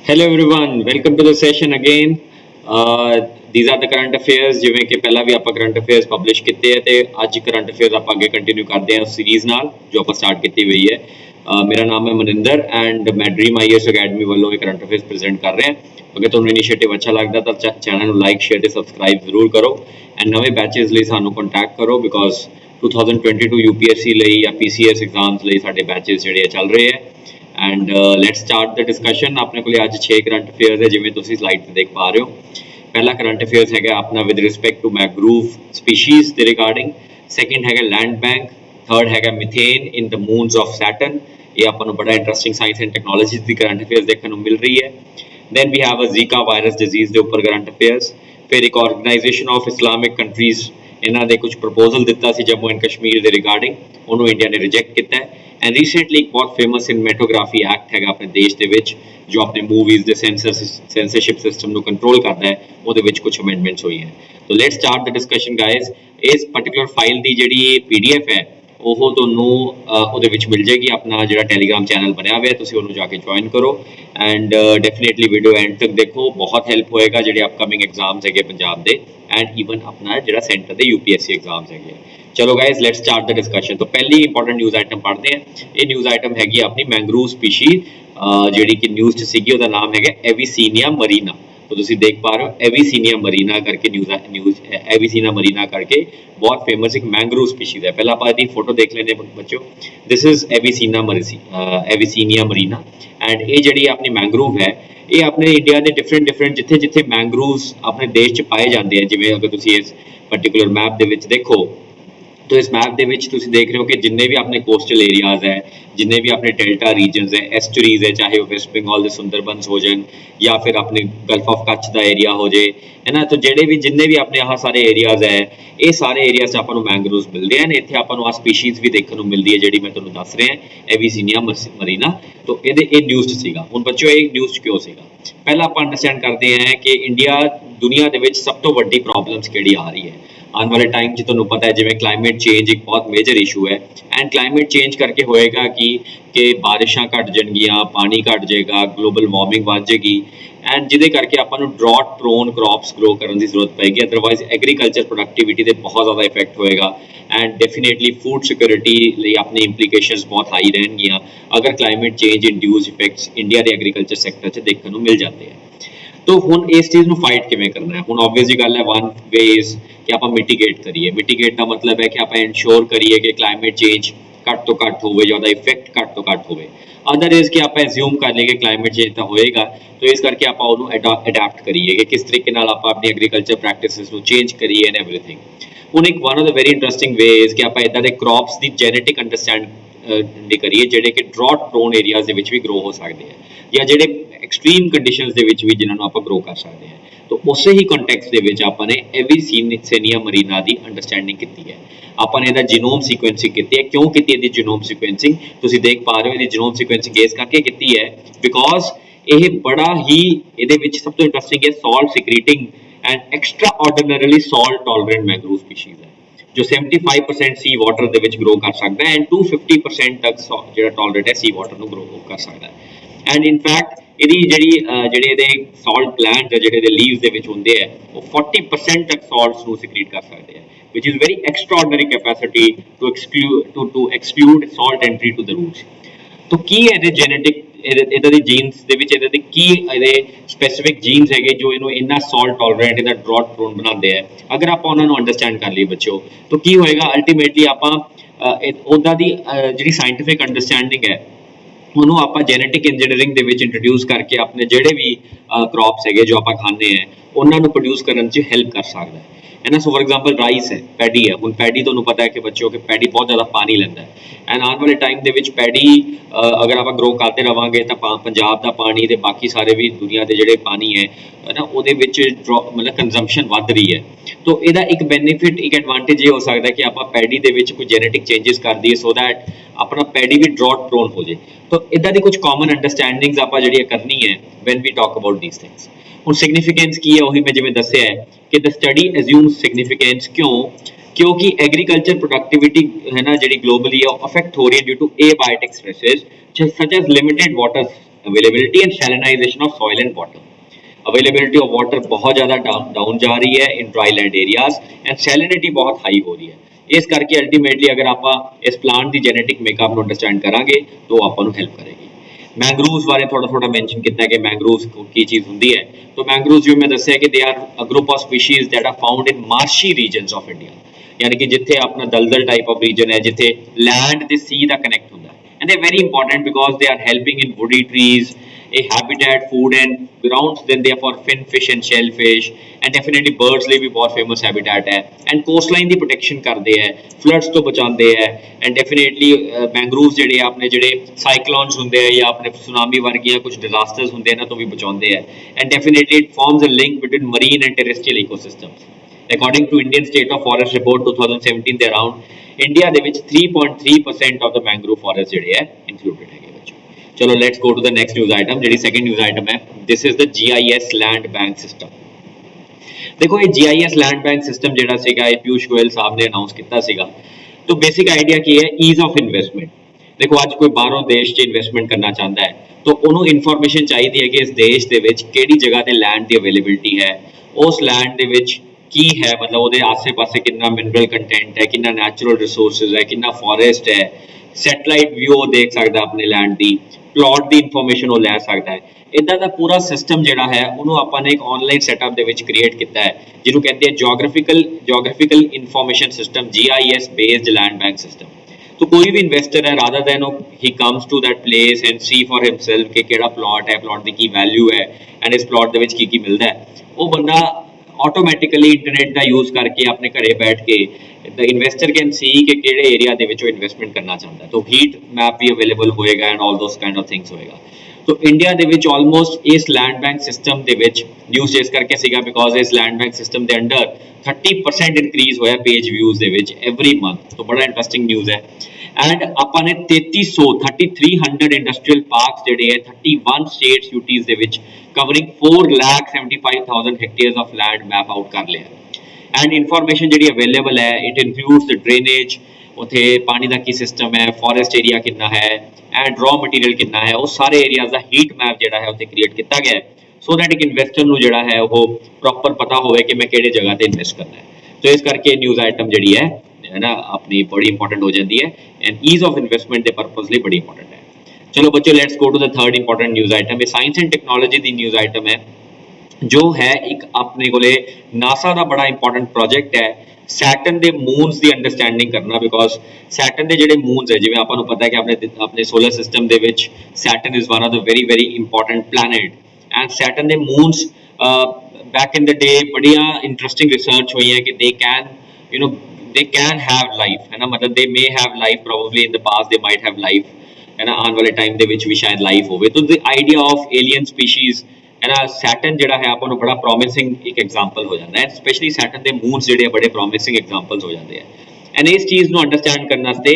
Hello everyone, welcome to the session again. These are the current affairs ਜਿਵੇਂ ਕਿ ਪਹਿਲਾਂ ਵੀ ਆਪਾਂ ਕਰੰਟ ਅਫੇਅਰਸ ਪਬਲਿਸ਼ ਕੀਤੇ ਹੈ ਤੇ ਅੱਜ ਕਰੰਟ ਅਫੇਅਰਸ ਆਪਾਂ ਅੱਗੇ ਕੰਟੀਨਿਊ ਕਰਦੇ ਹਾਂ ਉਸ ਸੀਰੀਜ਼ ਨਾਲ ਜੋ ਆਪਾਂ ਸਟਾਰਟ ਕੀਤੀ ਹੋਈ ਹੈ। ਮੇਰਾ ਨਾਮ ਹੈ ਮਨਿੰਦਰ ਐਂਡ ਮੈਂ ਡ੍ਰੀਮ ਆਈਐਸ ਅਕੈਡਮੀ ਵੱਲੋਂ ਇਹ ਕਰੰਟ ਅਫੇਅਰਸ ਪ੍ਰੈਜ਼ੈਂਟ ਕਰ ਰਿਹਾ। ਅਗਰ ਤੁਹਾਨੂੰ ਇਨੀਸ਼ੀਏਟਿਵ ਅੱਛਾ ਲੱਗਦਾ ਤਾਂ ਚੈਨਲ ਨੂੰ ਲਾਈਕ ਸ਼ੇਅਰ ਤੇ ਸਬਸਕ੍ਰਾਈਬ ਜ਼ਰੂਰ ਕਰੋ ਐਂਡ ਨਵੇਂ ਬੈਚਸ ਲਈ ਸਾਨੂੰ ਕੰਟੈਕਟ ਕਰੋ ਬਿਕੋਜ਼ 2022 UPSC ਲਈ ਜਾਂ PCS ਐਗਜ਼ਾਮਸ ਲਈ ਸਾਡੇ ਬੈਚਸ ਜਿਹੜੇ ਚੱਲ ਰਹੇ ਹੈ। And let's start the discussion. अपने को आज 6 करंट अफेयर्स है जिवें तुसीं स्लाइड ते देख पा रहे हो। पहला करंट अफेयर्स है अपना with respect to mangrove species के रिगार्डिंग। सैकेंड है लैंड बैंक। थर्ड है methane in the moons of Saturn. ये आपको बड़ा इंटरेस्टिंग साइंस एंड टैक्नोलॉजी की करंट अफेयर्स देखने को मिल रही है। Then we have a Zika virus disease के उपर करंट अफेयर्स। फिर एक ऑर्गेनाइजेशन ऑफ इस्लामिक कंट्रीज़ इन्हों ने कुछ प्रपोजल दिता सी जम्मू एंड कश्मीर के रिगार्डिंग, उन्होंने इंडिया ने रिजेक्ट किया है। एंड रीसेंटली एक बहुत फेमस सिनेमेटोग्राफी एक्ट है अपने देश के विच जो अपने मूवीज़ के सेंसरशिप सिस्टम को कंट्रोल करता है, वो कुछ अमेंडमेंट्स हुई है। तो let's start the discussion guys. इस पर्टिकुलर फाइल की जी PDF है ਉਹ ਤੁਹਾਨੂੰ ਉਹਦੇ ਵਿੱਚ ਮਿਲ ਜਾਏਗੀ। ਆਪਣਾ ਜਿਹੜਾ ਟੈਲੀਗ੍ਰਾਮ ਚੈਨਲ ਬਣਿਆ ਹੋਇਆ ਤੁਸੀਂ ਉਹਨੂੰ ਜਾ ਕੇ ਜੁਆਇਨ ਕਰੋ ਐਂਡ ਡੈਫੀਨੇਟਲੀ ਵੀਡੀਓ ਐਂਡ ਤੱਕ ਦੇਖੋ, ਬਹੁਤ ਹੈਲਪ ਹੋਏਗਾ ਜਿਹੜੇ ਅਪਕਮਿੰਗ ਐਗਜ਼ਾਮਸ ਹੈਗੇ ਪੰਜਾਬ ਦੇ ਐਂਡ ਈਵਨ ਆਪਣਾ ਜਿਹੜਾ ਸੈਂਟਰ ਦੇ UPSC ਐਗਜ਼ਾਮਸ ਹੈਗੇ। चलो guys let's start the discussion. तो पहली इंपॉर्टेंट न्यूज़ आइटम पढ़ते हैं। ये न्यूज़ आइटम हैगी अपनी मैंग्रोव स्पीशी जी कि न्यूज़ च सीगी, उसका नाम है एविसीनिया मरीना। तो तुम देख पा रहे हो एविसीनिया मरीना करके न्यूज़ एविसीनिया मरीना करके बहुत फेमस एक मैंग्रोव स्पीशीज़ है। पहला आप फोटो देख लेने बच्चों, दिस इज एविसीनिया मरीना एंड ये जी अपनी मैंग्रोव है ये अपने इंडिया के डिफरेंट जिथे जिथे मैंग्रोव्स अपने देश च पाए जाते हैं। जिवें अगर तुम इस पर्टिकुलर मैप के देखो तो इस मैप के देख रहे हो कि जिन्ने भी अपने कोस्टल एरियाज़ है, जिन्ने भी अपने डेल्टा रीजनस है, एस्टरीज है, चाहे वो वेस्ट बंगाल के सुंदरबंस हो जाए या फिर अपने गल्फ ऑफ कच्छ का एरिया हो जाए, है ना। तो जेडे भी जिन्ने भी अपने आह सारे एरियाज़ है, ये सारे एरियाज़ आपको मैंग्रोव्स मिलते हैं। इतने आपको आ स्पीशीज़ भी देखने को मिलती है जी मैं तुम्हें दस रहा एविसीनिया मरीना। तो ये न्यूज़ सीगा। हुण बच्चों ये न्यूज़ क्यों सीगा, पहला आप अंडरस्टैंड करते हैं कि इंडिया दुनिया के सब तो वड्डी प्रॉब्लम्स किहड़ी आ रही है आने वाले टाइम च। तुहानूं पता है जिवें क्लाइमेट चेंज एक बहुत मेजर इशू है एंड क्लाइमेट चेंज करके होएगा कि बारिशां घट जाएगियां, पानी घट जाएगा, ग्लोबल वार्मिंग बढ़ जाएगी एंड जिहदे करके आपां नूं ड्रॉट प्रोन क्रॉप्स ग्रो करने की जरूरत पेगी। अदरवाइज एग्रीकल्चर प्रोडक्टिविटी ते बहुत ज़्यादा इफेक्ट होएगा एंड डेफिनेटली फूड सिक्योरिटी लिए अपनी इंप्लीकेशंस बहुत हाई रहनगियां अगर climate change induce effects India के एग्रीकल्चर सैक्टर च देखने को मिल जाते हैं। तो हुण इस चीज़ को फाइट किवें करना है। हुण ऑब्वियस जी गल है, वन वे इज कि आप मिटीगेट करिए। मिटीगेट का मतलब है कि आप इंश्योर करिए कि क्लाइमेट चेंज घट तो घट हो, उसका इफेक्ट घट तो घट हो। अदर इज कि आप एज्यूम कर लिए कि क्लाइमेट चेंज तो होएगा, तो इस करके आप अडैप्ट करिए कि किस तरीके नाल आप अपनी एग्रीकल्चर प्रैक्टिसेस को चेंज करिए एंड एवरीथिंग। हुण एक one of the very interesting way is कि आप इदां दे क्रॉप्स की जेनेटिक अंडरस्टैंड करिए जिहड़े कि ड्रॉट प्रोन एरियाज़ भी ग्रो हो सकते हैं या जिहड़े एक्सट्रीम कंडीशंस भी जिन्होंने आप ग्रो कर सकते हैं। तो उस ही कॉन्टैक्स्ट के आपने एविसीनिया मरीना की अंडरस्टैंडिंग की है। आपने इसका जीनोम सीक्वेंसिंग की है। क्यों की इसकी जीनोम सीक्वेंसिंग तुम देख पा रहे हो, ये जीनोम सीक्वेंसिंग इस करके की है बिकॉज ये बड़ा ही ये सब तो इंटरेस्टिंग है salt secreting and extra ordinarily salt tolerant mangrove species है जो 75% सी वाटर के ग्रो कर सकता है एंड 250% तक जो टॉलरेट है सी वाटर को ग्रो कर सकता है। एंड इनफैक्ट ये सॉल्ट प्लांट है जो लीव्स होंगे है वो 40% तक सॉल्ट्स को सिक्रीट कर सकते हैं which is very extraordinary capacity to exclude salt entry to the roots. तो की है जेनेटिक इधर दी जीन्स दे विच इधर दी की इहदे स्पेसिफिक जीन्स है जो इन्हों इन्ना सॉल्ट टॉलरेंट इन्ना ड्रॉट प्रोन बनाते हैं। अगर आप उन्होंने अंडरस्टैंड कर लिए बच्चों तो की होएगा अल्टीमेटली आप उदा दी जी साइंटिफिक अंडरस्टैंडिंग है उन्होंने आप जेनेटिक इंजीनियरिंग के इंट्रोड्यूस करके अपने जोड़े भी क्रॉप्स है जो आप खाने हैं उन्होंने प्रोड्यूस करने च हेल्प कर सकता है ना। सो फॉर एग्जाम्पल राइस है, पैडी है। हुण पैडी तुहानूं पता है कि बच्चों कि पैडी बहुत ज़्यादा पानी लैंदा है एंड आने वाले टाइम के पैडी अगर आप ग्रो करते रहांगे तो पंजाब का पानी तो बाकी सारे भी दुनिया के जोड़े पानी है ना वो मतलब कंजम्पशन वध रही है। तो यदा एक बेनीफिट एक एडवांटेज ये हो सकता है कि आप पैडी के कोई जेनेटिक चेंजिस कर दिए सो दैट अपना पैडी भी ड्रॉट प्रोन हो जाए। तो इदा की कुछ कॉमन अंडरस्टैंडिंग्स आप जी करनी है when we talk about these things. हुण सिग्निफिकेंस की है वही मैं जिवें दस्सिया है कि द स्टडी एज्यूम्स सिग्निफिकेंस क्योंकि एग्रीकल्चर प्रोडक्टिविटी है ना जी ग्लोबली अफेक्ट हो रही है due to abiotic stresses such as limited water availability and salinization of soil and water. Availability of water बहुत ज़्यादा डाउन जा रही है in dry land areas and salinity बहुत हाई हो रही है। इस करके अल्टीमेटली अगर आप इस प्लांट की जेनेटिक मेकअप ਨੂੰ ਅੰਡਰਸਟੈਂਡ ਕਰਾਂਗੇ तो ਆਪਾਂ ਨੂੰ ਹੈਲਪ ਕਰੇਗੀ। मैंग्रोव्स बारे थोड़ा मैंशन किया कि मैंग्रोव्स की चीज़ होंगी है, तो मैंग्रोव्स जो मैं दसिया कि they are a group of species that are found in marshy regions of India, यानी कि जिथे अपना दलदल टाइप ऑफ रीजन है जिथे लैंड ते सी का कनैक्ट होंगे and they very important because they are helping in woody trees a habitat food and grounds then they are for fin fish and shellfish and definitely birds ਲਈ भी बहुत famous habitat है and coastline the protection ਕਰਦੇ है, floods ਤੋਂ ਬਚਾਉਂਦੇ है and definitely mangroves ਜਿਹੜੇ ਆਪਣੇ ਜਿਹੜੇ cyclones ਹੁੰਦੇ ਆ ਜਾਂ ਆਪਣੇ tsunami ਵਰਗੀਆਂ ਕੁਝ disasters ਹੁੰਦੇ ਇਹਨਾਂ ਤੋਂ ਵੀ ਬਚਾਉਂਦੇ ਹੈ and definitely it forms a link between marine and terrestrial ecosystems. According to Indian State of Forest Report 2017 ਦੇ around India ਦੇ ਵਿੱਚ 3.3% of the mangrove forest ਜਿਹੜੇ ਹੈ included ਹੈਗੇ ਬੱਚੋ। चलो let's go to the next news item, जी second news item है this is the GIS land bank system. देखो ये GIS लैंड बैंक सिस्टम जेड़ा सीगा पीयूष गोयल साहब ने अनाउंस किया सीगा, तो बेसिक आइडिया की है ईज ऑफ इन्वेस्टमेंट। देखो आज कोई बाहरों देश च इन्वेस्टमेंट करना चाहता है तो उन्होंने इन्फॉर्मेशन चाहिए है कि इस देश के विच किहड़ी जगह ते लैंड की अवेलेबिलिटी है, उस लैंड के विच की है, मतलब वो आसे पासे कितना मिनरल कंटेंट है, कितना नैचुरल रिसोर्सिस है, कितना फॉरेस्ट है, सैटेलाइट व्यू देख सकता है अपने लैंड की, प्लॉट की इन्फॉर्मेशन वो लै सकता है। इदा का पूरा सिस्टम जोड़ा है उन्होंने अपने एक ऑनलाइन सैटअप के क्रिएट किया है जिन्होंने कहते हैं geographical information system GIS based land bank system. तो कोई भी इन्वेस्टर है rather than he comes to that place and see for himself कि केड़ा प्लॉट है, प्लॉट की की वैल्यू है एंड इस प्लॉट के की मिलता है, वो बंदा ऑटोमैटिकली इंटरनेट का यूज़ करके अपने घरे बैठ के द इन्वेस्टर कैन सी कि केड़े एरिया दे विच इन्वेस्टमेंट करना चाहता है, तो हीट मैप भी अवेलेबल होएगा and all those kind of things होएगा। तो इंडिया दे विच ऑलमोस्ट इस लैंड बैंक सिस्टम दे विच न्यूज़ इस करके सीगा बिकॉज इस लैंड बैंक सिस्टम के अंडर 30% इंक्रीज होया page views they which every month, तो बड़ा इंटरेस्टिंग न्यूज़ है। एंड ਆਪਾਂ ने 3300 इंडस्ट्रीयल पार्क्स ਜਿਹੜੇ ਹੈ 31 स्टेट्स यूटीज ਦੇ ਵਿੱਚ covering 4,75,000 hectares of land map out कर लिया एंड इन्फॉर्मेशन जी अवेलेबल है इट इनक्लूड्स द ड्रेनेज, उत्थे पानी का की सिस्टम है, फॉरेस्ट एरिया कितना है एंड रॉ मटीरियल कितना है, वो सारे एरियाज का हीट मैप जो है उत्थे क्रिएट किया गया है सो दैट एक इन्वेस्टर को जोड़ा है वो प्रॉपर पता हो कि मैं किहड़ी जगह पर इन्वेस्ट करना है। तो इस करके न्यूज़ आइटम जी है ना अपनी बड़ी इंपॉर्टेंट हो जाती है एंड ईज ऑफ इन्वेस्टमेंट के पर्पज लिए बड़ी इंपॉर्टेंट है। चलो बच्चों let's go to the third important news item, ये साइंस एंड टेक्नोलॉजी की न्यूज़ आइटम है जो है एक अपने को नासा का बड़ा इंपॉर्टेंट प्रोजेक्ट है सैटर्न के मूनस की अंडरस्टैंडिंग करना, बिकॉज सैटर्न के जोड़े मूनस है जिवें आपको पता है कि अपने सोलर सिस्टम के Saturn is one of the very important planet and Saturn के moons back in the day बड़िया इंटरेस्टिंग रिसर्च हुई है कि they can they can have life है ना, मतलब they may have life probably in the past they might have life है ना, आने वाले टाइम दे विच भी शायद लाइफ होवे। तो the idea of alien species है ना सैटर्न जिहड़ा है आपको बड़ा प्रॉमिसिंग एक एग्जांपल हो जाता है, स्पेशली सैटर्न के मूनस जिहड़े बड़े प्रॉमिसिंग एग्जांपल्स हो जाते हैं एंड इस चीज़ को अंडरस्टैंड करने वास्ते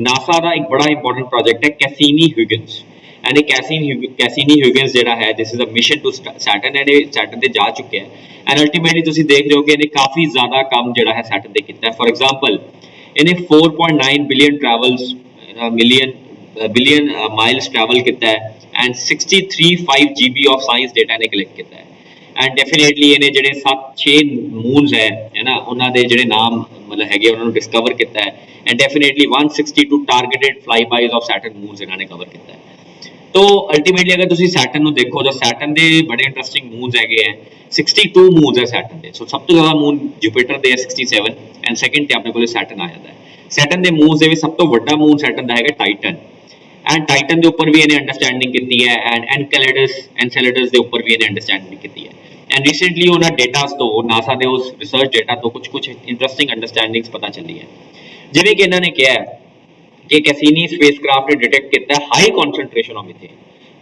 नासा का एक बड़ा इंपॉर्टेंट प्रोजेक्ट है कैसिनी-ह्यूगिन्स एंड ये कैसिनी-ह्यूगिन्स जिहड़ा है this is a mission to Saturn and Saturn ते जा चुके हैं एंड अल्टीमेटली तुसीं देख रहे हो कि इन्हें काफ़ी ज़्यादा काम जिहड़ा है सैटर्न ते कीता है। फॉर एग्जांपल इन्हें 4.9 बिलियन माइल्स ट्रैवल किया है and 63.5 GB of science data ने कलैक्ट किया है एंड डेफिनेटली इन्हें जो 7-6 मूनस है ना उन्होंने जो नाम मतलब है उन्होंने डिस्कवर किया है and definitely 162 targeted flybys of Saturn moons इन्होंने कवर किया है। तो अल्टीमेटली अगर तुम सैटर्न को देखो तो सैटर्न के बड़े इंटरेस्टिंग मूनस है 62 मूनस है सैटर्न के, सो सब तो ज़्यादा मून जुपिटर के 67 एंड सैकेंड ते अपने को सैटर्न आ जाता है। सैटर्न के मूनस के सब तो बड़ा मून सैटर्न का है टाइटन एंड टाइटन के उपर भी इन्हें अंडरस्टैंडिंग की है एंड एनसेलेडस के उपर भी इन्हें अंडरस्टैंडिंग की है एंड रिसेंटली उन्होंने डेटास तो नासा के उस रिसर्च डेटा तो कुछ इंटरेस्टिंग अंडरस्टैंडिंग्स पता चली है जिवें कि इन्होंने कहा है कि कैसिनी स्पेसक्राफ्ट ने डिटेक्ट किया high concentration of methane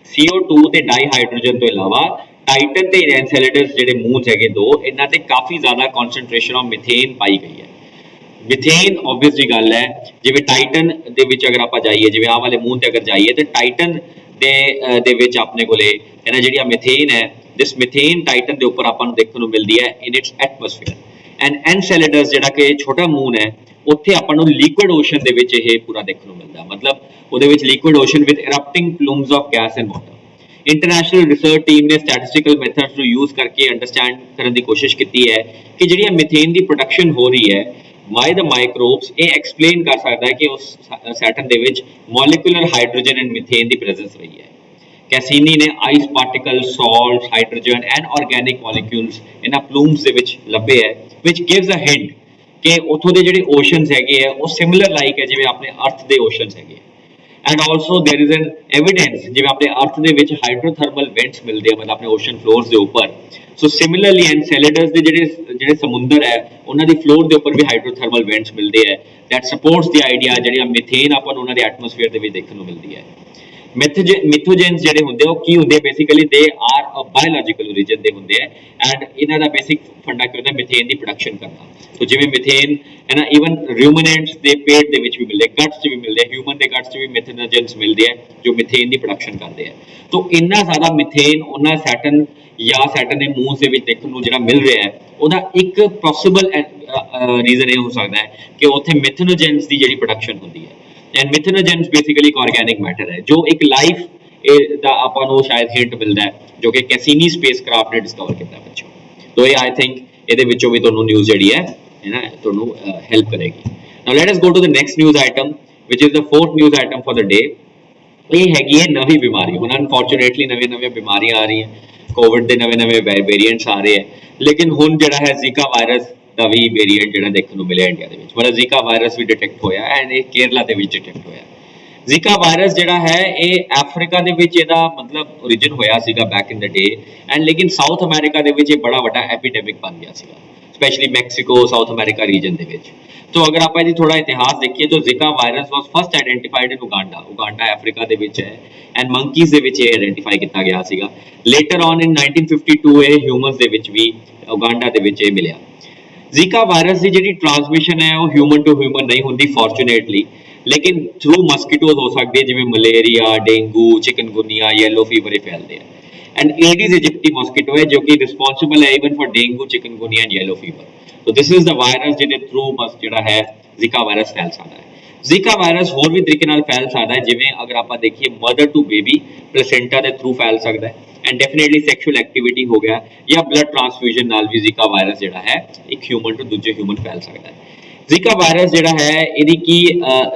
CO2 ते डाई हाइड्रोजन तो इलावा टाइटन ते एनसेलेडस जिहड़े मूनस है दो इन्हां ते काफ़ी ज़्यादा कॉन्सनट्रेशन ऑफ मीथेन पाई गई है। मीथेन ऑब्वियस जी गल है जिवें टाइटन दे विच अगर आप जाइए जिवें आ वाले मून ते अगर जाइए तो टाइटन दे विच अपने कोले है ना जिहड़ी मीथेन है दिस मीथेन टाइटन के उपर आपां नूं देखण नूं मिलदी है in its atmosphere and Enceladus जिहड़ा कि छोटा मून है उत्थे आपां नूं लिक्विड ओशन दे विच इह पूरा देखण नूं मिलदा, मतलब ਉਹਦੇ ਵਿੱਚ liquid ocean with erupting plumes of gas and water. International research team ਨੇ ਸਟੈਟਿਸਟੀਕਲ ਮੈਥਡਸ ਨੂੰ ਯੂਜ਼ ਕਰਕੇ ਅੰਡਰਸਟੈਂਡ ਕਰਨ ਦੀ ਕੋਸ਼ਿਸ਼ ਕੀਤੀ ਹੈ ਕਿ ਜਿਹੜੀ ਮੀਥੇਨ ਦੀ ਪ੍ਰੋਡਕਸ਼ਨ ਹੋ ਰਹੀ ਹੈ ਬਾਈ ਦ ਮਾਈਕਰੋਬਸ, ਇਹ ਐਕਸਪਲੇਨ ਕਰ ਸਕਦਾ ਹੈ ਕਿ ਉਸ ਸੈਟਨ ਦੇ ਵਿੱਚ molecular hydrogen and methane the presence ਰਹੀ ਹੈ। ਕੈਸੀਨੀ ਨੇ ice particle, salt, hydrogen and organic molecules ਇਹਨਾਂ ਪਲੂਮਸ ਦੇ ਵਿੱਚ ਲੱਭੇ ਹੈ, ਵਿਚ ਗਿਵਸ ਅ ਹਿੰਟ ਕਿ ਉੱਥੋਂ ਦੇ ਜਿਹੜੇ ਓਸ਼ਨਸ ਹੈਗੇ ਆ ਉਹ ਸਿਮਿਲਰ ਲਾਈਕ ਹੈ ਜਿਵੇਂ ਆਪਣੇ ਅਰਥ ਦੇ ਓਸ਼ਨਸ ਹੈਗੇ। And also there is an evidence ਜਿਵੇਂ ਆਪਣੇ ਅਰਥ ਦੇ ਵਿੱਚ ਹਾਈਡਰੋਥਰਮਲ ਵੈਂਟਸ ਮਿਲਦੇ ਆ, ਮਤਲਬ ਆਪਣੇ ਓਸ਼ਨ ਫਲੋਰਸ ਦੇ ਉੱਪਰ। ਸੋ ਸਿਮਿਲਰਲੀ ਐਨਸੈਲੇਡਸ ਦੇ ਜਿਹੜੇ ਸਮੁੰਦਰ ਹੈ ਉਹਨਾਂ ਦੀ ਫਲੋਰ ਦੇ ਉੱਪਰ ਵੀ ਹਾਈਡਰੋਥਰਮਲ ਵੈਂਟਸ ਮਿਲਦੇ ਆ। ਦੈਟ ਸਪੋਰਟਸ ਦੀ ਆਈਡੀਆ ਜਿਹੜੀ ਮੀਥੇਨ ਆਪਾਂ ਨੂੰ ਉਹਨਾਂ ਦੇ ਐਟਮੋਸਫੇਅਰ ਦੇ ਵਿੱਚ ਦੇਖਣ ਨੂੰ ਮਿਲਦੀ ਹੈ। ਮਿਥੋਜਨਸ ਜਿਹੜੇ ਹੁੰਦੇ ਉਹ ਕੀ ਹੁੰਦੇ basically they are a biological origin ਦੇ ਹੁੰਦੇ ਆ ਐਂਡ ਇਹਨਾਂ ਦਾ ਬੇਸਿਕ ਫੰਡਾ ਕੀ ਹੁੰਦਾ ਮੀਥੇਨ ਦੀ ਪ੍ਰੋਡਕਸ਼ਨ ਕਰਨਾ। ਸੋ ਜਿਵੇਂ ਮੀਥੇਨ ਹੈ ਨਾ, ਈਵਨ ਰਿਊਮੀਨੈਂਟਸ ਦੇ ਪੇਟ ਦੇ ਵਿੱਚ ਵੀ ਮਿਲਦੇ, ਗਟਸ 'ਚ ਵੀ ਮਿਲਦੇ, ਹਿਊਮਨ ਦੇ ਗਟਸ 'ਚ ਵੀ ਮਿਥਨੋਜਨਸ ਮਿਲਦੇ ਆ ਜੋ ਮੀਥੇਨ ਦੀ ਪ੍ਰੋਡਕਸ਼ਨ ਕਰਦੇ ਆ। ਤੋ ਇੰਨਾ ਜ਼ਿਆਦਾ ਮੀਥੇਨ ਉਹਨਾਂ ਸੈਟਨ ਜਾਂ ਸੈਟਨ ਦੇ ਮੂਨ ਦੇ ਵਿੱਚ ਦੇਖਣ ਨੂੰ ਜਿਹੜਾ ਮਿਲ ਰਿਹਾ ਹੈ ਉਹਦਾ ਇੱਕ ਪੋਸੀਬਲ ਰੀਜ਼ਨ ਇਹ ਹੋ ਸਕਦਾ ਹੈ ਕਿ ਉੱਥੇ ਮਿਥਨੋਜਨਸ ਦੀ ਜਿਹੜੀ ਪ੍ਰੋਡਕਸ਼ਨ ਹੁੰਦੀ ਹੈ। एंड मिथेनोजेंस बेसिकली एक ऑर्गेनिक मैटर है जो एक लाइफ ਦਾ ਆਪਾਂ ਨੂੰ ਸ਼ਾਇਦ ਹਿੰਟ ਮਿਲਦਾ ਹੈ ਜੋ ਕਿ ਕੈਸੀਨੀ ਸਪੇਸਕ੍ਰਾਫਟ ਨੇ ਡਿਸਕਵਰ ਕੀਤਾ ਬੱਚੋ। ਤੋ ਇਹ ਆਈ ਥਿੰਕ ਇਹਦੇ ਵਿੱਚੋਂ ਵੀ ਤੁਹਾਨੂੰ ਨਿਊਜ਼ ਜਿਹੜੀ ਹੈ ਨਾ ਤੁਹਾਨੂੰ ਹੈਲਪ ਕਰੇਗੀ। Now let us go to the next news item which is the fourth news item for the day. ਇਹ ਹੈਗੀ ਹੈ ਨਵੀਂ ਬਿਮਾਰੀ। ਹੁਣ ਅਨਫੋਰਚੂਨੇਟਲੀ ਨਵੀਆਂ ਬਿਮਾਰੀਆਂ ਆ ਰਹੀਆਂ, ਕੋਵਿਡ ਦੇ ਨਵੇਂ ਵੇਰੀਐਂਟਸ ਆ ਰਹੇ ਹੈ, ਲੇਕਿਨ ਹੁਣ ਜਿਹੜਾ ਹੈ ਜ਼ੀਕਾ ਵਾਇਰਸ ਦਾ ਵੀ ਵੇਰੀਐਂਟ ਜਿਹੜਾ ਦੇਖਣ ਨੂੰ ਮਿਲਿਆ ਇੰਡੀਆ ਦੇ ਵਿੱਚ। ਮਤਲਬ ਜ਼ੀਕਾ ਵਾਇਰਸ ਵੀ ਡਿਟੈਕਟ ਹੋਇਆ ਐਂਡ ਇਹ ਕੇਰਲਾ ਦੇ ਵਿੱਚ ਡਿਟੈਕਟ ਹੋਇਆ। ਜ਼ੀਕਾ ਵਾਇਰਸ ਜਿਹੜਾ ਹੈ ਇਹ ਅਫਰੀਕਾ ਦੇ ਵਿੱਚ ਇਹਦਾ ਮਤਲਬ ਓਰੀਜਨ ਹੋਇਆ ਸੀਗਾ back in the day and ਲੇਕਿਨ ਸਾਊਥ ਅਮਰੀਕਾ ਦੇ ਵਿੱਚ ਇਹ ਬੜਾ ਵੱਡਾ ਐਪੀਡੈਮਿਕ ਬਣ ਗਿਆ ਸੀਗਾ, specially Mexico, south America region ਦੇ ਵਿੱਚ। तो अगर आप ਇਹਦੀ ਥੋੜਾ ਇਤਿਹਾਸ ਦੇਖੀਏ तो ਜ਼ੀਕਾ ਵਾਇਰਸ ਵਾਸ ਫਸਟ ਆਇਡੈਂਟੀਫਾਈਡ ਇਨ ਉਗਾਂਡਾ ਅਫਰੀਕਾ ਦੇ ਵਿੱਚ ਹੈ ਐਂਡ ਮੰਕੀਜ਼ ਦੇ ਵਿੱਚ ਇਹ ਆਇਡੈਂਟੀਫਾਈ ਕੀਤਾ ਗਿਆ ਸੀਗਾ। ਲੇਟਰ ਔਨ ਇਨ 1952 ਇਹ ਹਿਊਮਨਸ ਦੇ ਵਿੱਚ ਵੀ ਉਗਾਂਡਾ ਦੇ ਵਿੱਚ ਇਹ ਮਿਲਿਆ। ਜ਼ੀਕਾ ਵਾਇਰਸ ਦੀ ਜਿਹੜੀ ਟ੍ਰਾਂਸਮਿਸ਼ਨ ਹੈ ਉਹ ਹਿਊਮਨ ਟੂ ਹਿਊਮਨ ਨਹੀਂ ਹੁੰਦੀ ਫੋਰਚੂਨੇਟਲੀ, ਲੇਕਿਨ ਥਰੂ ਮਸਕੀਟੋਜ਼ ਹੋ ਸਕਦੀ ਹੈ ਜਿਵੇਂ malaria, dengue, chikungunya, yellow fever ਇਹ ਫੈਲਦੇ ਆ। एंड एडिस एजिप्टी मॉस्किटो है जो कि रिस्पॉन्सिबल है even for dengue, chikungunya and yellow fever. तो दिस इज द वायरस ਜਿਹਦੇ ਥਰੂ ਜਿਹੜਾ ਹੈ ਜ਼ੀਕਾ ਵਾਇਰਸ ਫੈਲ ਸਕਦਾ ਹੈ। ਜ਼ੀਕਾ ਵਾਇਰਸ ਹੋਰ ਵੀ ਤਰੀਕੇ ਨਾਲ ਫੈਲ ਸਕਦਾ ਹੈ, ਜਿਵੇਂ ਅਗਰ ਆਪਾਂ ਦੇਖੀਏ ਮਦਰ ਟੂ ਬੇਬੀ ਪਲੇਸੈਂਟਾ ਦੇ ਥਰੂ ਫੈਲ ਸਕਦਾ ਹੈ ਐਂਡ ਡੈਫੀਨਿਟਲੀ ਸੈਕਸ਼ੂਅਲ ਐਕਟੀਵਿਟੀ ਹੋ ਗਿਆ ਜਾਂ ਬਲੱਡ ਟ੍ਰਾਂਸਫਿਊਜ਼ਨ ਨਾਲ ਵੀ ਜ਼ੀਕਾ ਵਾਇਰਸ ਜਿਹੜਾ ਹੈ ਇੱਕ ਹਿਊਮਨ ਤੋਂ ਦੂਜੇ ਹਿਊਮਨ ਫੈਲ ਸਕਦਾ ਹੈ। ਜ਼ੀਕਾ ਵਾਇਰਸ ਜਿਹੜਾ ਹੈ ਇਹਦੀ ਕੀ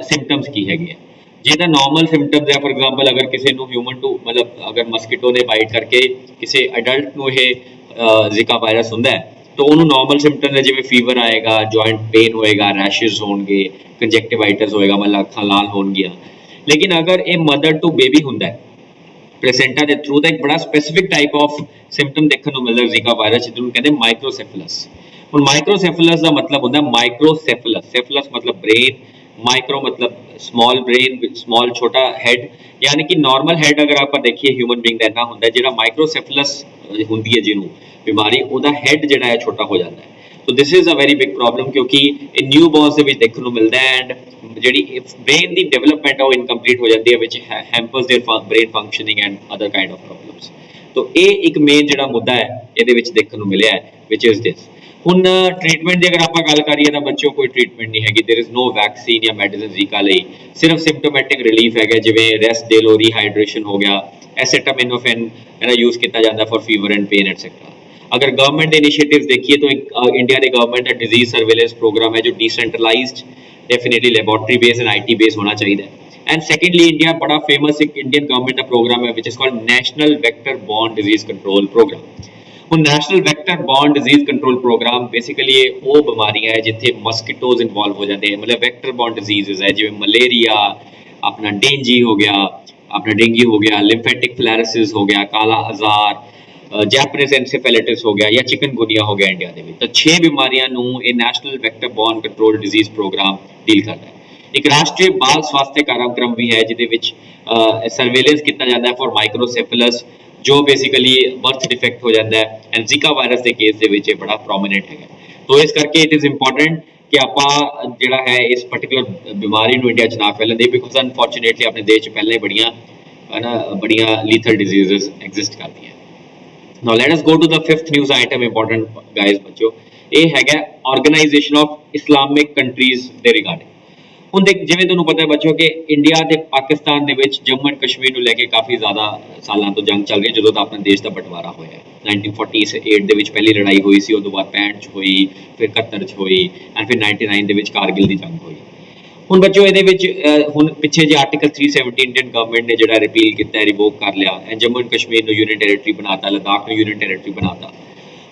ਸਿੰਪਟਮਸ ਕੀ ਹੈਗੇ ਆ? ਜਿਹਦਾ ਨਾਰਮਲ ਸਿੰਪਟਮਸ ਹੈ, ਫॉर एग्जांपल ਅਗਰ ਕਿਸੇ ਨੂੰ ਹਿਊਮਨ ਟੂ ਮਤਲਬ ਅਗਰ ਮਸਕੀਟੋ ਨੇ ਬਾਈਟ ਕਰਕੇ ਕਿਸੇ ਅਡਲਟ ਨੂੰ ਇਹ ਜ਼ੀਕਾ ਵਾਇਰਸ ਹੁੰਦਾ ਹੈ तो ਉਹਨੂੰ ਨਾਰਮਲ ਸਿੰਪਟਮਸ ਹੈ ਜਿਵੇਂ ਫੀਵਰ ਆਏਗਾ, ਜੁਆਇੰਟ ਪੇਨ ਹੋਏਗਾ, ਰੈਸ਼ਸ ਹੋਣਗੇ, ਕੰਜੈਕਟਿਵਾਈਟਿਸ ਹੋਏਗਾ, ਮਤਲਬ ਅੱਖਾਂ ਲਾਲ ਹੋਣਗੀਆਂ। ਲੇਕਿਨ ਅਗਰ ਇਹ ਮਦਰ ਟੂ ਬੇਬੀ ਹੁੰਦਾ ਹੈ ਪਲੇਸੈਂਟਾ ਦੇ ਥਰੂ ਤਾਂ ਇੱਕ ਬੜਾ ਸਪੈਸੀਫਿਕ ਟਾਈਪ ਆਫ ਸਿੰਪਟਮ ਦੇਖਣ ਨੂੰ ਮਿਲਦਾ ਜ਼ੀਕਾ ਵਾਇਰਸ, ਜਿਹਨੂੰ ਕਹਿੰਦੇ ਮਾਈਕਰੋਸੈਫਲਸ। ਹੁਣ ਮਾਈਕਰੋਸੈਫਲਸ ਦਾ ਮਤਲਬ ਹੁੰਦਾ ਮਾਈਕਰੋਸੈਫਲਸ, ਸੈਫਲਸ ਮਤਲਬ ब्रेन, माइक्रो मतलब स्मॉल ब्रेन, स्मॉल छोटा हेड, यानी कि नॉर्मल हेड अगर आप देखिए ह्यूमन बीइंग का इतना होता है, जो माइक्रोसेफलस होंगी है जिन्हों बीमारी ਉਹਦਾ हेड ਜਿਹੜਾ ਹੈ ਛੋਟਾ ਹੋ ਜਾਂਦਾ ਹੈ। तो this is a very big problem क्योंकि ਇਹ ਨਿਊ ਬੋਰਨਸ ਦੇ ਵਿੱਚ ਦੇਖਣ ਨੂੰ ਮਿਲਦਾ ਹੈ ਐਂਡ ਜਿਹੜੀ ਬ੍ਰੇਨ ਦੀ ਡਿਵੈਲਪਮੈਂਟ ਹੈ ਉਹ ਇਨਕੰਪਲੀਟ ਹੋ ਜਾਂਦੀ ਹੈ which hampers their brain functioning and other kind of problems. तो ਇਹ ਇੱਕ ਮੇਨ ਜਿਹੜਾ ਮੁੱਦਾ ਹੈ ਇਹਦੇ ਵਿੱਚ ਦੇਖਣ ਨੂੰ ਮਿਲਿਆ ਹੈ ਵਿਚ ਇਜ਼ ਦਿਸ। ਹੁਣ ट्रीटमेंट ਦੀ ਅਗਰ ਆਪਾਂ ਗੱਲ ਕਰੀਏ ਤਾਂ ਬੱਚਿਓ ਕੋਈ ट्रीटमेंट ਨਹੀਂ ਹੈਗੀ, देयर इज नो वैक्सीन ਜਾਂ ਮੈਡੀਸਿਨ ਜ਼ੀਕਾ ਲਈ, ਸਿਰਫ ਸਿੰਪਟੋਮੈਟਿਕ ਰਿਲੀਫ ਹੈਗਾ ਜਿਵੇਂ ਰੈਸਟ ਦੇ ਲੋ, ਰੀਹਾਈਡਰੇਸ਼ਨ ਹੋ ਗਿਆ, ਐਸੈਟਾਮਿਨੋਫੈਨ ਇਹਦਾ ਯੂਜ਼ ਕੀਤਾ ਜਾਂਦਾ for fever and pain etcetera. अगर गवर्नमेंट के इनिशिएटिव्स देखिए तो इंडिया के गवर्नमेंट का डिजीज सर्वेलेंस प्रोग्राम है जो decentralised, definitely laboratory based and IT based होना चाहिए। एंड सेकेंडली इंडिया बड़ा फेमस एक इंडियन गवर्नमेंट का प्रोग्राम है which is called national vector borne disease control programme. ਹੁਣ national vector borne disease control programme basically ਉਹ ਬਿਮਾਰੀਆਂ ਹੈ ਜਿੱਥੇ ਮਸਕੀਟੋਜ਼ ਇਨਵੋਲਵ ਹੋ ਜਾਂਦੇ ਹਨ, ਮਤਲਬ ਵੈਕਟਰ ਬੌਰਨ ਡਿਜ਼ੀਜ਼ਸ ਹੈ ਜਿਵੇਂ ਮਲੇਰੀਆ, ਆਪਣਾ ਡੇਂਗੀ ਹੋ ਗਿਆ, ਆਪਣਾ ਡੇਂਗੀ ਹੋ ਗਿਆ, ਲਿम्फेटिक फ्लैरेसिस हो गया, काला आजार, ਜੈਪਨੀਜ਼ ਐਨਸੈਫੇਲਾਈਟਿਸ ਹੋ ਗਿਆ ਜਾਂ ਚਿਕਨਗੁਨੀਆ ਹੋ ਗਿਆ ਇੰਡੀਆ ਦੇ ਵਿੱਚ। ਤਾਂ 6 ਬਿਮਾਰੀਆਂ ਨੂੰ ਇਹ national vector borne control disease program deal ਕਰਦਾ ਹੈ। ਇੱਕ ਰਾਸ਼ਟਰੀ ਬਾਲ ਸਵਾਸਥਯ ਕਾਰਜਕ੍ਰਮ ਵੀ ਹੈ ਜਿਹਦੇ ਵਿੱਚ ਸਰਵੇਲੈਂਸ ਕੀਤਾ ਜਾਂਦਾ ਹੈ ਫॉर ਮਾਈਕਰੋਸੈਫਲਸ जो बेसिकली बर्थ डिफेक्ट हो जाता है एंड जीका वायरस के केस ਦੇ ਵਿੱਚ ਬੜਾ ਪ੍ਰੋਮਿਨੈਂਟ ਹੈਗਾ। तो ਇਸ ਕਰਕੇ ਇਟ ਇਜ਼ ਇੰਪੋਰਟੈਂਟ ਕਿ ਆਪਾਂ ਜਿਹੜਾ ਹੈ ਇਸ ਪਾਰਟਿਕੂਲਰ ਬਿਮਾਰੀ ਨੂੰ ਇੰਡੀਆ 'ਚ ਨਾ ਫੈਲਣ ਦੇ, ਬਿਕੋਜ਼ ਅਨਫੋਰਚੂਨੇਟਲੀ ਆਪਣੇ ਦੇਸ਼ 'ਚ ਪਹਿਲਾਂ ਹੀ ਬੜੀਆਂ ਲੀਥਲ ਡਿਜ਼ੀਜ਼ਸ ਐਗਜ਼ਿਸਟ ਕਰਦੀਆਂ। Now let us go to the fifth news item important guys ਬੱਚਿਓ। ਇਹ ਹੈਗਾ ਆਰਗੇਨਾਈਜੇਸ਼ਨ ਆਫ ਇਸਲਾਮਿਕ ਕੰਟਰੀਜ਼ ਦੇ ਰਿਗਾਰਡਿੰਗ। ਹੁਣ ਦੇਖ ਜਿਵੇਂ ਤੁਹਾਨੂੰ ਪਤਾ ਹੈ ਬੱਚੋ ਕਿ ਇੰਡੀਆ ਤੇ ਪਾਕਿਸਤਾਨ ਦੇ ਵਿੱਚ ਜੰਮੂ ਐਂਡ ਕਸ਼ਮੀਰ ਨੂੰ ਲੈ ਕੇ ਕਾਫੀ ਜ਼ਿਆਦਾ ਸਾਲਾਂ ਤੋਂ ਜੰਗ ਚੱਲ ਰਹੀ ਹੈ, ਜਦੋਂ ਦਾ ਆਪਣੇ ਦੇਸ਼ ਦਾ ਬਟਵਾਰਾ ਹੋਇਆ ਹੈ। 1948 ਦੇ ਵਿੱਚ ਪਹਿਲੀ ਲੜਾਈ ਹੋਈ ਸੀ, ਉਸ ਤੋਂ ਬਾਅਦ 65 ਚ ਹੋਈ, ਫਿਰ 71 ਚ ਹੋਈ ਐਂਡ ਫਿਰ 99 ਦੇ ਵਿੱਚ ਕਾਰਗਿਲ ਦੀ ਜੰਗ ਹੋਈ। ਹੁਣ ਬੱਚੋ ਇਹਦੇ ਵਿੱਚ ਹੁਣ ਪਿੱਛੇ ਜੇ ਆਰਟੀਕਲ 370 ਇੰਡੀਅਨ ਗਵਰਨਮੈਂਟ ਨੇ ਜਿਹੜਾ ਰਿਪੀਲ ਕੀਤਾ, ਰਿਵੋਕ ਕਰ ਲਿਆ, ਜੰਮੂ ਐਂਡ ਕਸ਼ਮੀਰ ਨੂੰ ਯੂਨੀਅਨ ਟੈਰੀਟਰੀ ਬਣਾਤਾ, ਲਦਾਖ ਨੂੰ ਯੂਨੀਅਨ ਟੈਰੀਟਰੀ ਬਣਾਤਾ।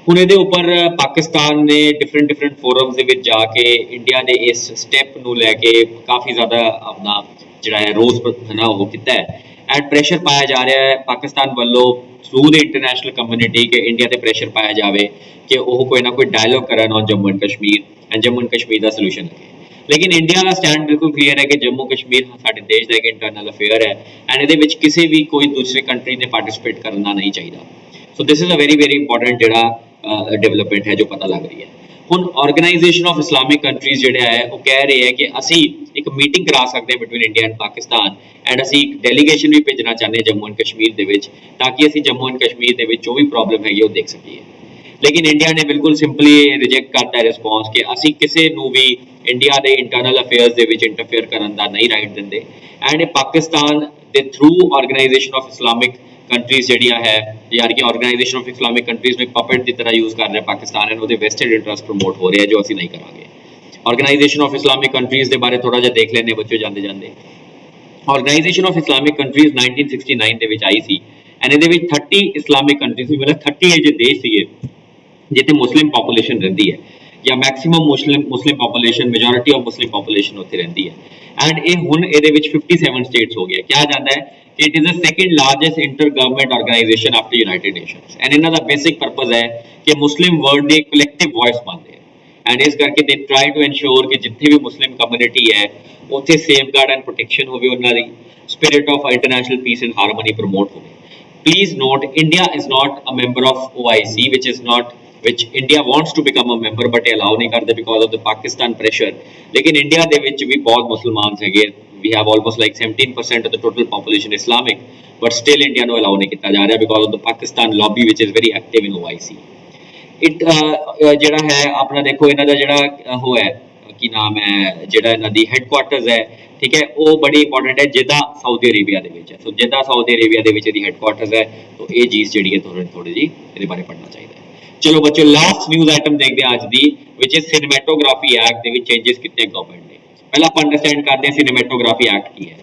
ਹੁਣ ਇਹਦੇ ਉੱਪਰ ਪਾਕਿਸਤਾਨ ਨੇ ਡਿਫਰੈਂਟ ਫੋਰਮਸ ਦੇ ਵਿੱਚ ਜਾ ਕੇ ਇੰਡੀਆ ਦੇ ਇਸ ਸਟੈਪ ਨੂੰ ਲੈ ਕੇ ਕਾਫੀ ਜ਼ਿਆਦਾ ਆਪਣਾ ਜਿਹੜਾ ਹੈ ਰੋਸ ਹੈ ਉਹ ਕੀਤਾ ਹੈ ਐਂਡ ਪ੍ਰੈਸ਼ਰ ਪਾਇਆ ਜਾ ਰਿਹਾ ਹੈ ਪਾਕਿਸਤਾਨ ਵੱਲੋਂ ਥਰੂ ਦ ਇੰਟਰਨੈਸ਼ਨਲ ਕਮਿਊਨਿਟੀ ਕਿ ਇੰਡੀਆ ਤੇ ਪ੍ਰੈਸ਼ਰ ਪਾਇਆ ਜਾਵੇ ਕਿ ਉਹ ਕੋਈ ਨਾ ਕੋਈ ਡਾਇਲੋਗ ਕਰਨ on Jammu and Kashmir and Jammu and Kashmir the solution ਲੱਗੇ। ਲੇਕਿਨ ਇੰਡੀਆ ਦਾ ਸਟੈਂਡ ਬਿਲਕੁਲ ਕਲੀਅਰ ਹੈ ਕਿ ਜੰਮੂ ਕਸ਼ਮੀਰ ਸਾਡੇ ਦੇਸ਼ ਦਾ ਇੱਕ ਇੰਟਰਨਲ ਅਫੇਅਰ ਹੈ ਐਂਡ ਇਹਦੇ ਵਿੱਚ ਕਿਸੇ ਵੀ ਕੋਈ ਦੂਸਰੀ ਕੰਟਰੀ ਨੇ ਪਾਰਟਿਸਿਪੇਟ ਕਰਨਾ ਨਹੀਂ ਚਾਹੀਦਾ। So this is a very important ਜਿਹੜਾ ਡਿਵੈਲਪਮੈਂਟ ਹੈ ਜੋ ਪਤਾ ਲੱਗ ਰਹੀ ਹੈ। ਹੁਣ ਆਰਗੇਨਾਈਜੇਸ਼ਨ ਆਫ ਇਸਲਾਮਿਕ ਕੰਟਰੀਜ਼ ਜਿਹੜੇ ਹੈ ਉਹ ਕਹਿ ਰਹੇ ਹੈ ਕਿ ਅਸੀਂ ਇੱਕ ਮੀਟਿੰਗ ਕਰਾ ਸਕਦੇ ਹਾਂ between India and Pakistan and ਅਸੀਂ ਇੱਕ ਡੈਲੀਗੇਸ਼ਨ ਵੀ ਭੇਜਣਾ ਚਾਹੁੰਦੇ ਹਾਂ ਜੰਮੂ ਐਂਡ ਕਸ਼ਮੀਰ ਦੇ ਵਿੱਚ ਤਾਂ ਕਿ ਅਸੀਂ ਜੰਮੂ ਐਂਡ ਕਸ਼ਮੀਰ ਦੇ ਵਿੱਚ ਜੋ ਵੀ ਪ੍ਰੋਬਲਮ ਹੈਗੀ ਉਹ ਦੇਖ ਸਕੀਏ। ਲੇਕਿਨ ਇੰਡੀਆ ਨੇ ਬਿਲਕੁਲ ਸਿੰਪਲੀ ਰਿਜੈਕਟ ਕਰਤਾ ਹੈ ਰਿਸਪੌਂਸ ਕਿ ਅਸੀਂ ਕਿਸੇ ਨੂੰ ਵੀ ਇੰਡੀਆ ਦੇ ਇੰਟਰਨਲ ਅਫੇਅਰਸ ਦੇ ਵਿੱਚ ਇੰਟਰਫੇਅਰ ਕਰਨ ਦਾ ਨਹੀਂ ਰਾਈਟ ਦਿੰਦੇ ਐਂਡ ਪਾਕਿਸਤਾਨ ਦੇ through organisation of Islamic countries ਜਿਹੜੀਆਂ ਹੈ ਯਾਰ ਕਿ ਆਰਗੇਨਾਈਜੇਸ਼ਨ ਆਫ ਇਸਲਾਮਿਕ ਕੰਟਰੀਜ਼ ਨੂੰ ਇੱਕ ਪਪੇਟ ਦੀ ਤਰ੍ਹਾਂ ਯੂਜ਼ ਕਰ ਰਿਹਾ ਪਾਕਿਸਤਾਨ ਐਂਡ ਉਹਦੇ ਵੈਸਟਡ ਇੰਟਰਸਟ ਪ੍ਰਮੋਟ ਹੋ ਰਿਹਾ ਜੋ ਅਸੀਂ ਨਹੀਂ ਕਰਾਂਗੇ। ਆਰਗੇਨਾਈਜੇਸ਼ਨ ਆਫ ਇਸਲਾਮਿਕ ਕੰਟਰੀਜ਼ ਦੇ ਬਾਰੇ ਥੋੜਾ ਜਿਹਾ ਦੇਖ ਲੈਂਦੇ ਬੱਚੋ ਜਾਂਦੇ ਜਾਂਦੇ। ਆਰਗੇਨਾਈਜੇਸ਼ਨ ਆਫ ਇਸਲਾਮਿਕ ਕੰਟਰੀਜ਼ 1969 ਦੇ ਵਿੱਚ ਆਈ ਸੀ ਐਂਡ ਇਹਦੇ ਵਿੱਚ 30 ਇਸਲਾਮਿਕ ਕੰਟਰੀਜ਼ ਸੀ, ਮਤਲਬ 30 ਇਹ ਜਿਹੇ ਦੇਸ਼ ਸੀਗੇ ਜਿੱਥੇ ਮੁਸਲਿਮ ਪੋਪੂਲੇਸ਼ਨ ਰਹਿੰਦੀ ਹੈ ਜਾਂ maximum Muslim population majority of Muslim population ਉੱਥੇ ਰਹਿੰਦੀ ਹੈ ਐਂਡ ਇਹ ਹੁਣ ਇਹਦੇ ਵਿੱਚ 57 ਸਟੇਟਸ ਹੋ ਗਿਆ। ਕਿਹਾ ਜਾਂਦਾ ਹੈ ਕਿ it is the second largest inter government organisation after United nations and ਇਹਨਾਂ ਦਾ ਬੇਸਿਕ ਪਰਪਸ ਹੈ ਕਿ ਮੁਸਲਿਮ ਵਰਲਡ ਦੀ ਕਲੈਕਟਿਵ ਵੌਇਸ ਬਣਦੇ ਹੈ ਐਂਡ ਇਸ ਕਰਕੇ ਦੇ ਟਰਾਈ ਟੂ ਇਨਸ਼ੋਰ ਕਿ ਜਿੱਥੇ ਵੀ ਮੁਸਲਿਮ ਕਮਿਊਨਿਟੀ ਹੈ ਉੱਥੇ ਸੇਫਗਾਰਡ ਐਂਡ ਪ੍ਰੋਟੈਕਸ਼ਨ ਹੋਵੇ, ਉਹਨਾਂ ਦੀ spirit of international piece and harmony promote ਹੋਵੇ। Please note, India is not a member of OIC, which India wants to become a member, but allow नहीं करते because of the Pakistan pressure. लेकिन India ਦੇ ਵਿੱਚ ਵੀ ਬਹੁਤ ਮੁਸਲਮਾਨ ਹੈਗੇ, we have almost like 17% of the total population Islamic, but still India ਨੂੰ allow ਨਹੀਂ ਕੀਤਾ ਜਾ ਰਿਹਾ because of the Pakistan lobby which is very active in OIC. ਜਿਹੜਾ ਹੈ ਆਪਣਾ ਦੇਖੋ ਇਹਨਾਂ ਦਾ ਜਿਹੜਾ ਉਹ ਹੈ ਕੀ ਨਾਮ ਹੈ ਜਿਹੜਾ ਇਹਨਾਂ ਦੀ ਹੈੱਡਕੁਆਰਟਰਸ ਹੈ ਠੀਕ ਹੈ ਉਹ ਬੜੀ ਇੰਪੋਰਟੈਂਟ ਹੈ ਜਿੱਦਾਂ ਸਾਊਦੀ ਅਰੇਬੀਆ ਦੇ ਵਿੱਚ ਹੈ। ਸੋ ਜਿੱਦਾਂ ਸਾਊਦੀ ਅਰੇਬੀਆ ਦੇ ਵਿੱਚ ਇਹਦੀ ਹੈੱਡਕੁਆਰਟਰਸ ਹੈ ਤਾਂ ਇਹ ਚੀਜ਼ ਜਿਹੜੀ ਹੈ ਥੋੜੀ ਜੀ ਇਹਦੇ ਬਾਰੇ ਪੜ੍ਹਨਾ ਚਾਹੀਦਾ ਹੈ। ਚਲੋ ਬੱਚੋ ਲਾਸਟ ਨਿਊਜ਼ ਆਈਟਮ ਦੇਖਦੇ ਹਾਂ ਅੱਜ ਦੀ ਵਿਚ ਇਜ਼ ਸਿਨੇਮੈਟੋਗ੍ਰਾਫੀ ਐਕਟ ਦੇ ਵਿੱਚ ਚੇਂਜਸ ਕੀਤੇ ਗਵਰਨਮੈਂਟ ਨੇ। ਪਹਿਲਾਂ ਆਪਾਂ ਅੰਡਰਸਟੈਂਡ ਕਰਦੇ ਹਾਂ ਸਿਨੇਮੈਟੋਗ੍ਰਾਫੀ ਐਕਟ ਕੀ ਹੈ।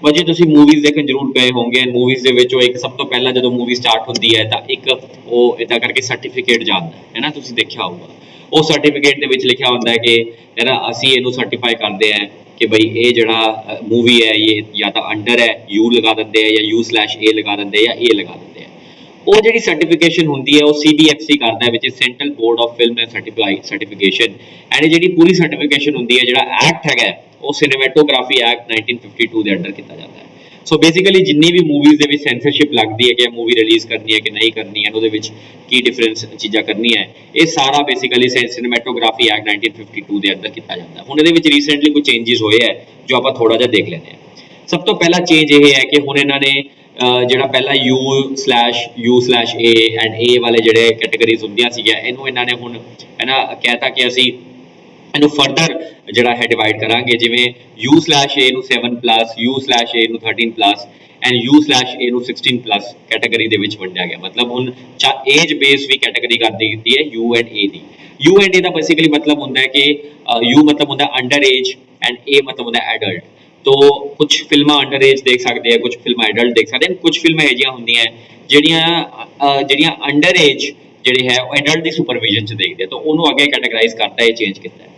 ਬੱਚੇ ਤੁਸੀਂ ਮੂਵੀਜ਼ ਦੇਖਣ ਜ਼ਰੂਰ ਗਏ ਹੋਵੋਗੇ, ਮੂਵੀਜ਼ ਦੇ ਵਿੱਚ ਉਹ ਇੱਕ ਸਭ ਤੋਂ ਪਹਿਲਾਂ ਜਦੋਂ ਮੂਵੀ ਸਟਾਰਟ ਹੁੰਦੀ ਹੈ ਤਾਂ ਇੱਕ ਉਹ ਇਦਾਂ ਕਰਕੇ ਸਰਟੀਫਿਕੇਟ ਜਾਂਦਾ ਹੈ ਨਾ, ਤੁਸੀਂ ਦੇਖਿਆ ਹੋਊਗਾ। ਉਹ ਸਰਟੀਫਿਕੇਟ ਦੇ ਵਿੱਚ ਲਿਖਿਆ ਹੁੰਦਾ ਹੈ ਕਿ ਹੈ ਨਾ ਅਸੀਂ ਇਹਨੂੰ ਸਰਟੀਫਾਈ ਕਰਦੇ ਹਾਂ ਕਿ ਬਈ ਇਹ ਜਿਹੜਾ ਮੂਵੀ ਹੈ ਇਹ ਜਾਂ ਤਾਂ ਅੰਡਰ ਹੈ ਯੂ ਲਗਾ ਦਿੰਦੇ ਆ ਜਾਂ U/A ਲਗਾ ਦਿੰਦੇ ਜਾਂ A ਲਗਾ ਦਿੰਦੇ ਆ। ਉਹ ਜਿਹੜੀ ਸਰਟੀਫਿਕੇਸ਼ਨ ਹੁੰਦੀ ਹੈ ਉਹ CBFC ਕਰਦਾ ਹੈ, which is central board of film and certification and ਇਹ ਜਿਹੜੀ ਪੂਰੀ ਸਰਟੀਫਿਕੇਸ਼ਨ ਹੁੰਦੀ ਹੈ ਜਿਹੜਾ ਐਕਟ ਹੈਗਾ ਉਹ ਸਿਨੇਮੈਟੋਗ੍ਰਾਫੀ ਐਕਟ 1952 ਦੇ ਅੰਡਰ ਕੀਤਾ ਜਾਂਦਾ ਹੈ। ਸੋ ਬੇਸਿਕਲੀ ਜਿੰਨੀ ਵੀ ਮੂਵੀਜ਼ ਦੇ ਵਿੱਚ ਸੈਂਸਰਸ਼ਿਪ ਲੱਗਦੀ ਹੈ ਕਿ ਮੂਵੀ ਰਿਲੀਜ਼ ਕਰਨੀ ਹੈ ਕਿ ਨਹੀਂ ਕਰਨੀ ਹੈ, ਉਹਦੇ ਵਿੱਚ ਕੀ ਡਿਫਰੈਂਸ ਚੀਜ਼ਾਂ ਕਰਨੀਆਂ ਹੈ, ਇਹ ਸਾਰਾ ਬੇਸਿਕਲੀ ਸਿਨੇਮੈਟੋਗ੍ਰਾਫੀ ਐਕਟ 1952 ਦੇ ਅੰਦਰ ਕੀਤਾ ਜਾਂਦਾ। ਹੁਣ ਇਹਦੇ ਵਿੱਚ ਰੀਸੈਂਟਲੀ ਕੁਝ ਚੇਂਜਸ ਹੋਏ ਹੈ ਜੋ ਆਪਾਂ ਥੋੜਾ ਜਿਹਾ ਦੇਖ ਲੈਂਦੇ ਹਾਂ। ਸਭ ਤੋਂ ਪਹਿਲਾ ਚੇਂਜ ਇਹ ਹੈ ਕਿ ਹੁਣ ਇਹਨਾਂ ਨੇ ਜਿਹੜਾ ਪਹਿਲਾਂ U/A ਐਂਡ A ਵਾਲੇ ਜਿਹੜੇ ਕੈਟਾਗਰੀਜ਼ ਹੁੰਦੀਆਂ ਸੀਗੀਆਂ ਇਹਨੂੰ ਇਹਨਾਂ ਨੇ ਹੁਣ ਹੈ ਨਾ ਕਹਿਤਾ ਕਿ ਅਸੀਂ ਇਹਨੂੰ ਫਰਦਰ ਜਿਹੜਾ ਹੈ ਡਿਵਾਈਡ ਕਰਾਂਗੇ, ਜਿਵੇਂ U/A ਨੂੰ 7+, U/A ਨੂੰ 13+ ਐਂਡ U/A ਨੂੰ 16+ ਕੈਟਾਗਰੀ ਦੇ ਵਿੱਚ ਵੰਡਿਆ ਗਿਆ। ਮਤਲਬ ਹੁਣ ਏਜ ਬੇਸ ਵੀ ਕੈਟਾਗਰੀ ਕਰ ਦਿੱਤੀ ਹੈ U and A the. U and A the basically ਮਤਲਬ ਹੁੰਦਾ ਹੈ ਕਿ U ਮਤਲਬ ਹੁੰਦਾ ਅੰਡਰ ਏਜ ਐਂਡ A ਮਤਲਬ ਹੁੰਦਾ ਐਡਲਟ। तो कुछ फिल्मां अंडर एज देख सकते हैं, कुछ फिल्मां एडल्ट देख सकते हैं, कुछ फिल्मां ऐजियां होंदियां ਜਿਹੜੀਆਂ अंडर एज ਜਿਹੜੀ ਹੈ ਉਹ एडल्ट ਦੀ ਸੁਪਰਵਿਜ਼ਨ ਚ ਦੇਖਦੇ ਆ ਤਾਂ ਉਹਨੂੰ ਅੱਗੇ ਕੈਟਾਗਰਾਈਜ਼ ਕਰਤਾ ਹੈ, ਚੇਂਜ ਕੀਤਾ ਹੈ।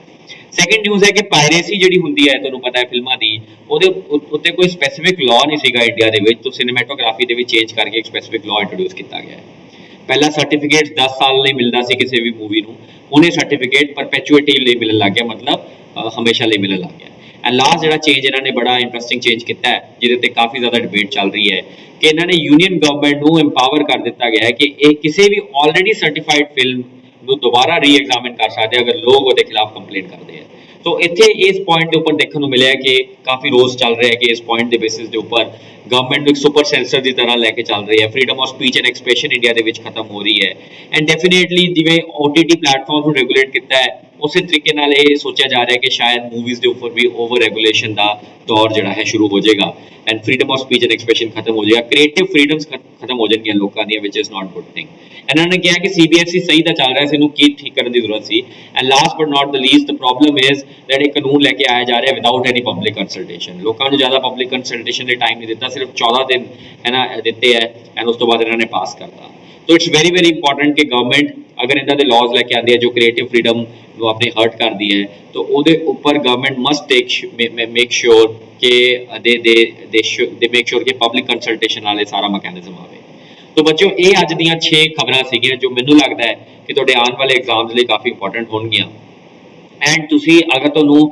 ਸੈਕੰਡ ਨਿਊਜ਼ ਹੈ ਕਿ ਪਾਇਰੇਸੀ ਜਿਹੜੀ ਹੁੰਦੀ ਹੈ ਤੁਹਾਨੂੰ ਪਤਾ ਹੈ ਫਿਲਮਾਂ ਦੀ ਉਹਦੇ ਉੱਤੇ ਕੋਈ ਸਪੈਸੀਫਿਕ ਲਾਅ ਨਹੀਂ ਸੀਗਾ ਇੰਡੀਆ ਦੇ ਵਿੱਚ, ਤਾਂ ਸਿਨੇਮੈਟੋਗ੍ਰਾਫੀ ਦੇ ਵਿੱਚ ਚੇਂਜ ਕਰਕੇ ਇੱਕ ਸਪੈਸੀਫਿਕ ਲਾਅ ਇੰਟਰੋਡਿਊਸ ਕੀਤਾ ਗਿਆ ਹੈ। ਪਹਿਲਾਂ ਸਰਟੀਫਿਕੇਟ 10 ਸਾਲ ਲਈ ਮਿਲਦਾ ਸੀ ਕਿਸੇ ਵੀ ਮੂਵੀ ਨੂੰ, ਹੁਣ ਇਹ ਸਰਟੀਫਿਕੇਟ ਪਰਪੈਚੁਇਟੀ ਲਈ ਮਿਲਣ ਲੱਗ ਗਿਆ, ਮਤਲਬ ਹਮੇਸ਼ਾ ਲਈ ਮਿਲਣ ਲੱਗ ਗਿਆ। ਐਂਡ ਲਾਸਟ ਜਿਹੜਾ ਚੇਂਜ ਇਹਨਾਂ ਨੇ ਬੜਾ ਇੰਟਰਸਟਿੰਗ ਚੇਂਜ ਕੀਤਾ ਹੈ ਜਿਹਦੇ ਤੇ ਕਾਫੀ ਜ਼ਿਆਦਾ ਡਿਬੇਟ ਚੱਲ ਰਹੀ ਹੈ ਕਿ ਇਹਨਾਂ ਨੇ ਯੂਨੀਅਨ ਗਵਰਨਮੈਂਟ ਨੂੰ ਐਮਪਾਵਰ ਕਰ ਦਿੱਤਾ ਗਿਆ ਹੈ ਕਿ ਇਹ ਕਿਸੇ ਵੀ ਆਲਰੇਡੀ ਸਰਟੀਫਾਈਡ ਫਿਲਮ ਨੂੰ ਦੁਬਾਰਾ ਰੀ ਐਗਜ਼ਾਮਿਨ ਕਰ ਸਕਦੇ ਅਗਰ ਲੋਕ ਉਹਦੇ ਖਿਲਾਫ ਕੰਪਲੇਂਟ ਕਰਦੇ ਆ। तो इत्थे इस पॉइंट के ऊपर देखने को मिले कि काफ़ी रोज़ चल रहा है कि इस पॉइंट के बेसिस के ऊपर गवर्नमेंट एक सुपर सेंसर की तरह लैके चल रही है, freedom of speech and expression India के खत्म हो रही है। एंड डेफिनेटली जिवें OTT प्लेटफॉर्म को रेगूलेट किया है उस तरीके नाल ये सोचा जा रहा है कि शायद मूवीज़ के ऊपर भी ओवर रेगूलेशन का दौर जिहड़ा है शुरू हो जाएगा and freedom of speech and expression खत्म हो जाएगा, क्रिएटिव फ्रीडम्स खत्म हो जाएंगी लोगों दी, which is not good thing. इन्होंने कहा कि CBSE सही तो चल रहा है, इसनूं की ठीक करने की जरूरत सी। And last but not the least the problem is that एक कानून लैके आया जा रहा है विदाउट एनी पब्लिक कंसल्टेशन। लोगों को ज़्यादा पब्लिक कंसल्टेशन के टाइम नहीं दिता, सिर्फ 14 दिन है ना दिते है एंड उस तो बाद इन्होंने पास करता। तो इट्स वेरी वेरी इंपॉर्टेंट कि गवर्नमेंट अगर इन्हों के लॉज लैके आती है जो क्रिएटिव फ्रीडम को अपनी हर्ट करती है तो वो उपर government must take make sure कि दे मेक श्योर कि पब्लिक कंसल्टेशन वाले सारा मैकेनिज्म आए। तो बच्चों ये अज दी 6 खबरां सीगियां जो मैनूं लगता है कि तुहाडे आने वाले एग्जाम्स लिए काफ़ी इंपॉर्टेंट होणगियां। एंड तुसी अगर तुहानूं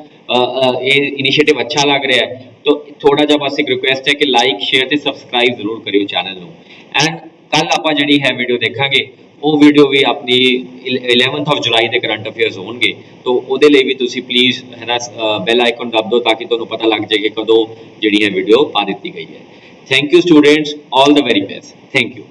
ये इनिशिएटिव अच्छा लग रहा है तो थोड़ा जा बस एक रिक्वेस्ट है कि लाइक शेयर ते सबसक्राइब जरूर करियो चैनल नूं। एंड कल आपां जिहड़ी है वीडियो देखांगे वो वीडियो भी अपनी 11th ऑफ जुलाई के करंट अफेयर्स होंगे, तो वो भी तुसी प्लीज़ है ना बैल आइकन दब दो ताकि तुहानूं पता लग जाए कि कदों जिहड़ी है वीडियो पा दी गई है। Thank you students, all the very best, thank you.